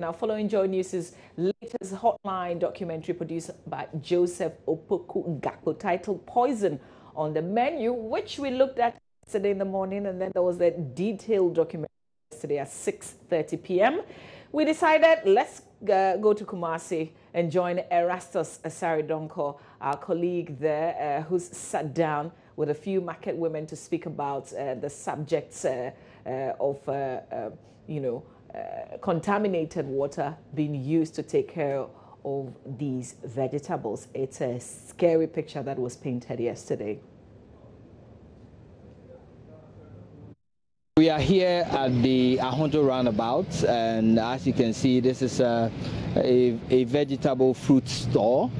Now, following Joy News' latest hotline documentary produced by Joseph Opoku Gakpo titled Poison on the Menu, which we looked at yesterday in the morning, and then there was a detailed documentary yesterday at 6:30 p.m. We decided let's go to Kumasi and join Erastus Asaridonko, our colleague there, who's sat down with a few market women to speak about the subjects of, contaminated water being used to take care of these vegetables. It's a scary picture that was painted yesterday. We are here at the Ahonjo roundabout, and as you can see, this is a vegetable fruit store,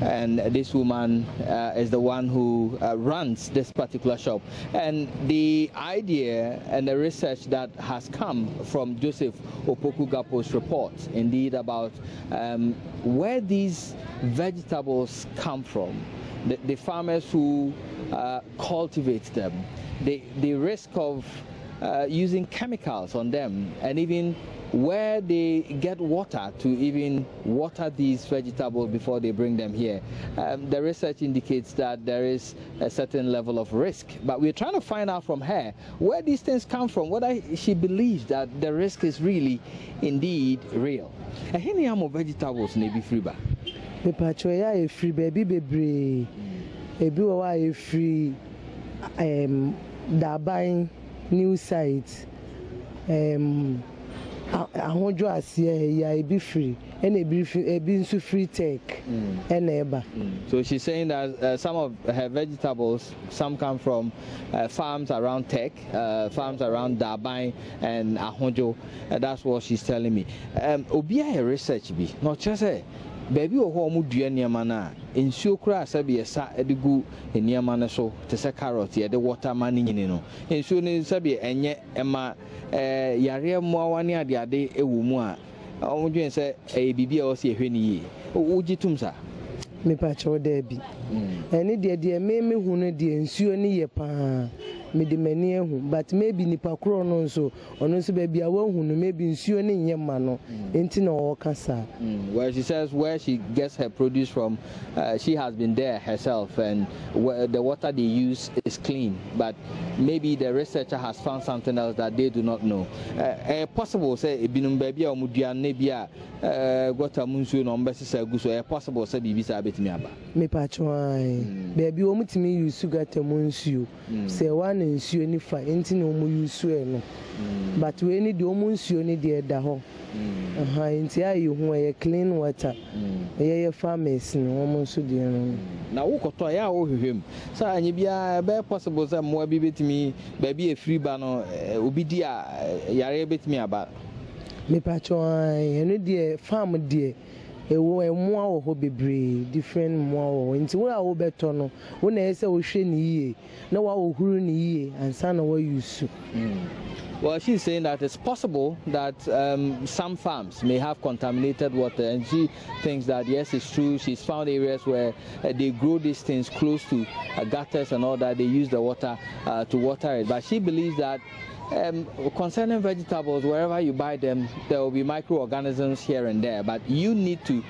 and this woman is the one who runs this particular shop. And the idea and the research that has come from Joseph Opoku Gakpo's report, indeed, about where these vegetables come from, the farmers who cultivate them, the risk of using chemicals on them, and even where they get water to even water these vegetables before they bring them here. The research indicates that there is a certain level of risk, but we're trying to find out from her where these things come from, whether she believes that the risk is really indeed real. Any vegetables may be free. The patroya is free, baby, baby. Ebi free. Dabai new site. Ahonjo asie ya ebi free, and ebi free take, and eba. So she's saying that some of her vegetables, some come from farms around Tech, farms around Dabai and Ahonjo. That's what she's telling me. Obia research be not just a baby or home do any mana in Sukra Sabi sa edigu in Yamana so to say carrot here, the water money, in Suni Sabi and yet Emma Yaria Mwawania the ade ewumua. I want you to say a bibi or see when Ujitumsa. Me patcho debi. Any dear me who need the ensure ye pa. Me the many but maybe nipa krono so ono so baby awo hunu maybe nsuo ne nyemano enti na okasa. Well, she says where she gets her produce from, she has been there herself, and the water they use is clean, but maybe the researcher has found something else that they do not know. Possible say binum baby o mudua ne bia gota munsuo no mbese guso possible say bibi sa betimi aba. Me patcho ai baby o mutimi use gata munsuo say one nsuo ni fa enti na omu yusu no but we need the omu nsuo ni de da ho enti ayi hu e clean water ye farmers no omu nsuo de no na wo koto ya wo hwehwem sa anye bia be possible say mo abi betimi ba bi e free ba no obi di a yare betimi aba me pacho ai eno de farm de ewo emua wo ho bebre different mua wo nti wo a wo beto no wo na ese wo hwe ni yie na wa wo huru ni yie ansa na wo use. Well, she's saying that it's possible that some farms may have contaminated water, and she thinks that yes, it's true. She's found areas where they grow these things close to gutters and all that. They use the water to water it, but she believes that concerning vegetables, wherever you buy them, there will be microorganisms here and there, but you need to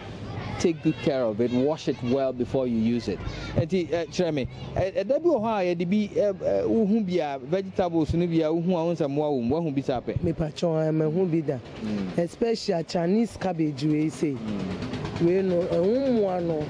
take good care of it, wash it well before you use it. Cheremy, vegetables me pacho am hu bi da, especially Chinese cabbage we say we no ehunwa no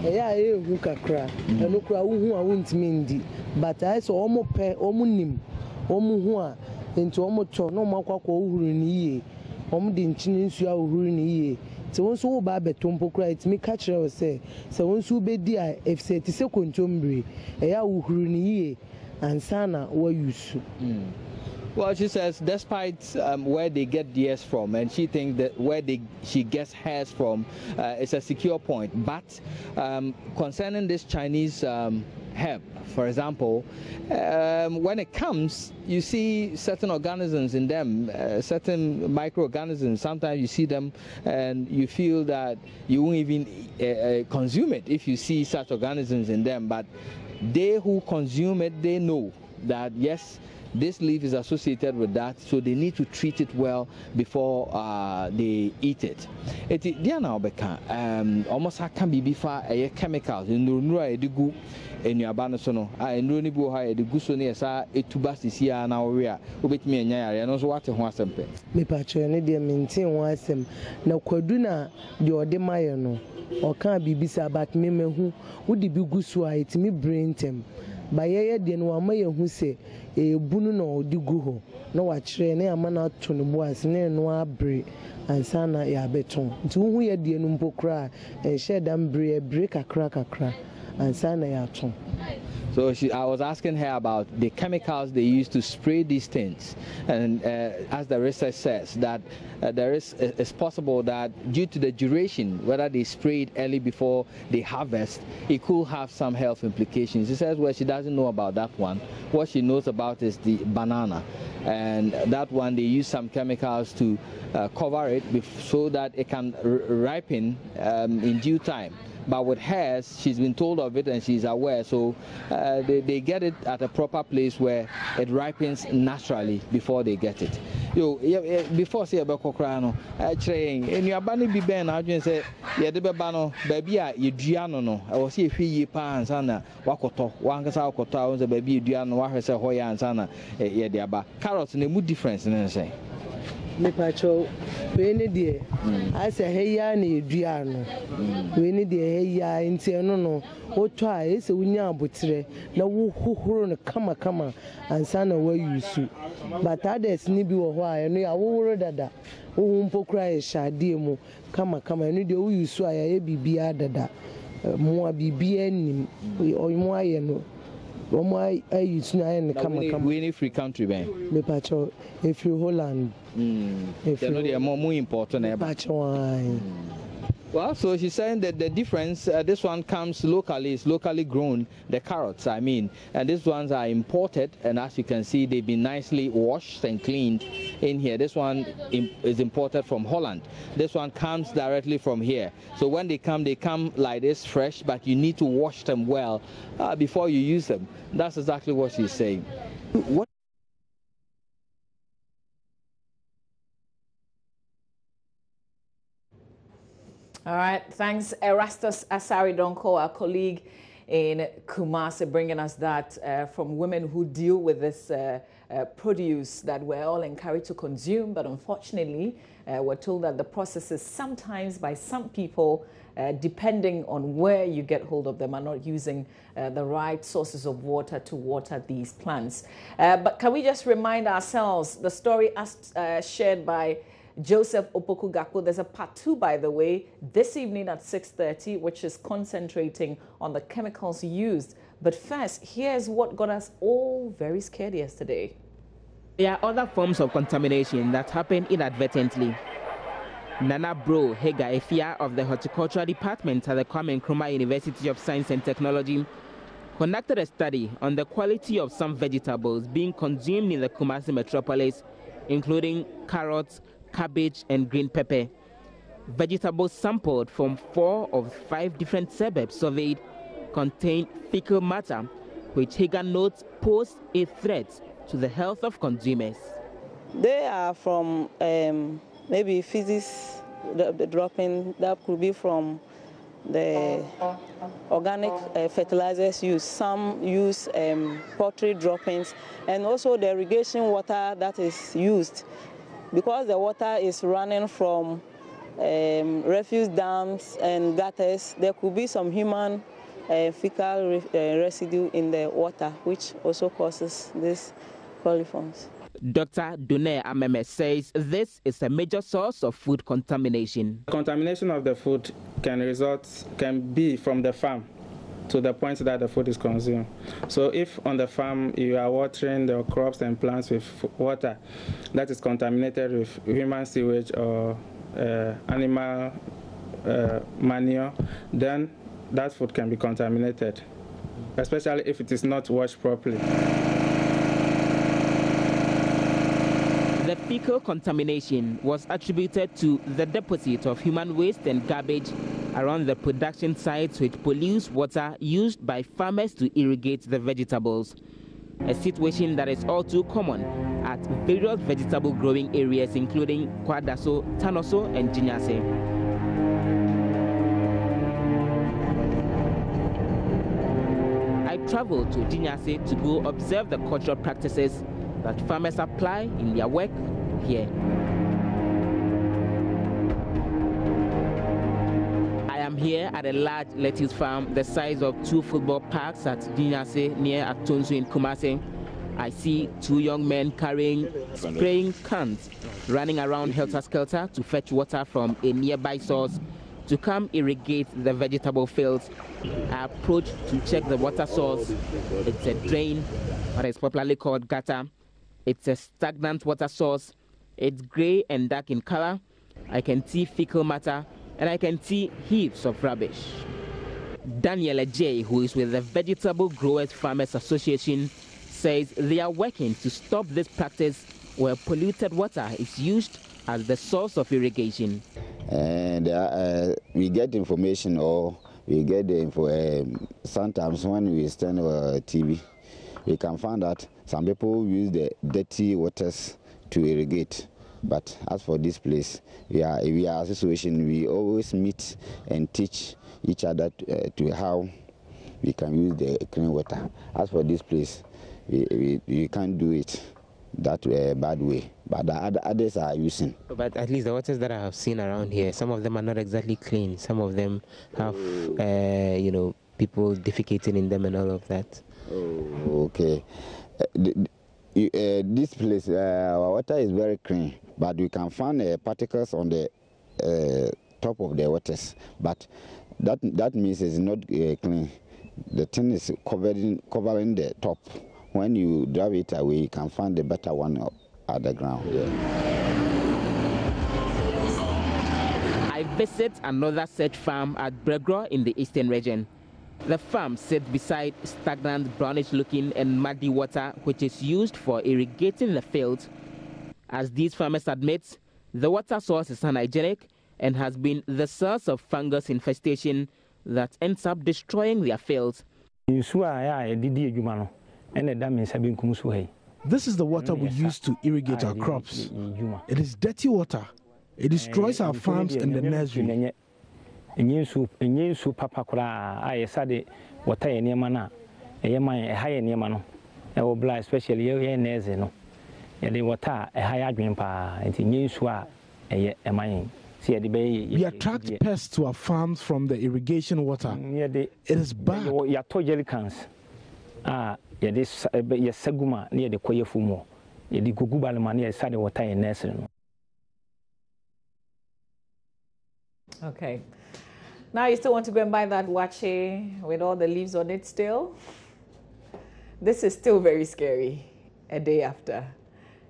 eya ehu kakra eno kura hu a wuntimi ndi, but I saw omo pe omo nim omo hu a enti omo cho no makwakwa ohuru ni yie omo de nchini nsu a ohuru ni yie. So once we buy betompo cry, it me catch her say. So once we be there, if say it is a contombre, eya uhuru ni ye, and sana what use. Well, she says despite where they get theirs from, and she thinks that where she gets hers from is a secure point. But concerning this Chinese herb, for example, when it comes, you see certain organisms in them, certain microorganisms. Sometimes you see them and you feel that you won't even consume it if you see such organisms in them. But they who consume it, they know that yes, this leaf is associated with that, so they need to treat it well before they eat it. Diana Obeka, almost can be before a chemicals in Nura Edigu in your banasono. I know ni buha the gusoni sa etubas is here now we are with me and Yaya and also what was something. Me patcho ne de maintain wasem na kwaduna de ode maye no o kan bibisa but me mehu wo de bi gusu a etimi brain tem ba yeye de no amaye hu se ebunu na odi gu ho na wa kire na amana to no boas na no abre ansa na ya beton nti hu ye de no mpokra e shedam bre kakra ansa na ya ton. So I was asking her about the chemicals they use to spray these things, and as the research says that it's possible that due to the duration, whether they spray it early before they harvest, it could have some health implications. She says, well, she doesn't know about that one. What she knows about is the banana, and that one they use some chemicals to cover it so that it can ripen in due time. But with hers, she's been told of it and she's aware, so they get it at a proper place where it ripens naturally before they get it. Before say about Cocrano, train in your banny be ben, I just say, yeah, the babano, baby, you diano, I was here 3 years pans, Anna, Wakoto, one Casao, the baby, Diano, Wahasa, Hoya, and Sana, yeah, the Abba. Carrots and a mood difference, and I say. Me pacho we ne de asa heya na edua no we ne de heya nti no no woto a ese wunya abotire na wo hohoro no kama ansa na wa yusu but others ni bi wo ho a no ya wo dada wo mpokura e shade mu kama no de wo yusu a ya bibia dada mo a bibia nim mo aye no we any free country, man. Me pacho, if you Holland, if you know they are more important. Well, so she's saying that the difference, this one comes locally, it's locally grown, the carrots, I mean, and these ones are imported, and as you can see, they've been nicely washed and cleaned in here. This one is imported from Holland. This one comes directly from here. So when they come like this, fresh, but you need to wash them well before you use them. That's exactly what she's saying. What All right, thanks Erastus Asari Donko, our colleague in Kumasi, bringing us that from women who deal with this produce that we're all encouraged to consume, but unfortunately we're told that the processes sometimes by some people, depending on where you get hold of them, are not using the right sources of water to water these plants. But can we just remind ourselves the story shared by Joseph Opoku Gakpo? There's a part 2, by the way, this evening at 6:30, which is concentrating on the chemicals used. But first, here's what got us all very scared yesterday. There are other forms of contamination that happen inadvertently. Nana Bro Hega Efia of the Horticultural Department at the Kwame Nkrumah University of Science and Technology conducted a study on the quality of some vegetables being consumed in the Kumasi metropolis, including carrots, cabbage and green pepper. Vegetables sampled from 4 of 5 different suburbs surveyed contained fecal matter, which Hagan notes pose a threat to the health of consumers. They are from maybe physics, the dropping, that could be from the organic fertilizers used. Some use poultry droppings, and also the irrigation water that is used. Because the water is running from refuse dams and gutters, there could be some human fecal residue in the water, which also causes these coliforms. Dr. Dune Ameme says this is a major source of food contamination. Contamination of the food can be from the farm to the point that the food is consumed. So if on the farm you are watering the crops and plants with water that is contaminated with human sewage or animal manure, then that food can be contaminated, especially if it is not washed properly. The fecal contamination was attributed to the deposit of human waste and garbage around the production sites, which pollutes water used by farmers to irrigate the vegetables. a situation that is all too common at various vegetable growing areas including Kwadaso, Tanoso and Jinyase. I traveled to Jinyase to go observe the cultural practices that farmers apply in their work here. I am here at a large lettuce farm the size of 2 football parks at Jinyase near Atonsu in Kumasi. I see 2 young men carrying spraying cans, running around helter-skelter to fetch water from a nearby source to come irrigate the vegetable fields. I approach to check the water source. It's a drain, what is popularly called gutter. It's a stagnant water source. It's gray and dark in color. I can see fecal matter and I can see heaps of rubbish. Daniel Ejay, who is with the Vegetable Growers Farmers Association, says they are working to stop this practice where polluted water is used as the source of irrigation. And we get information, or we get the info sometimes when we stand on TV, we can find that some people use the dirty waters to irrigate. But as for this place, we are association. We always meet and teach each other to how we can use the clean water. As for this place, we can't do it that bad way, but the others are using. But at least the waters that I have seen around here, some of them are not exactly clean. Some of them have, people defecating in them and all of that. Oh, okay. This place, our water is very clean, but we can find particles on the top of the waters. But that means it's not clean. The thing is covering the top. When you drive it away, you can find the better one at the ground. Yeah. I visit another such farm at Bregro in the eastern region. The farm sits beside stagnant brownish-looking and muddy water which is used for irrigating the fields. As these farmers admit, the water source is unhygienic and has been the source of fungus infestation that ends up destroying their fields. This is the water we use to irrigate our crops. It is dirty water. It destroys our farms and the nursery. We attract pests to our farms from the irrigation water. It is bad. Okay. Now you still want to go and buy that wache with all the leaves on it still? This is still very scary a day after.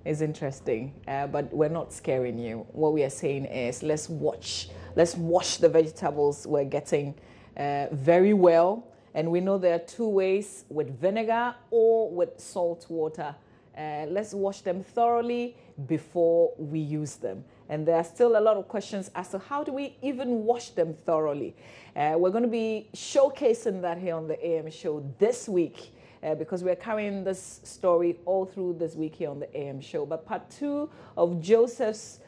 It's interesting, but we're not scaring you. What we are saying is let's wash the vegetables we're getting very well. And we know there are 2 ways, with vinegar or with salt water. Let's wash them thoroughly before we use them. And there are still a lot of questions as to how do we even wash them thoroughly. We're going to be showcasing that here on the AM show this week because we're carrying this story all through this week here on the AM show. But part 2 of Joseph's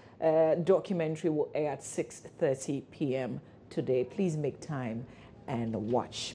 documentary will air at 6:30 p.m. today. Please make time and watch.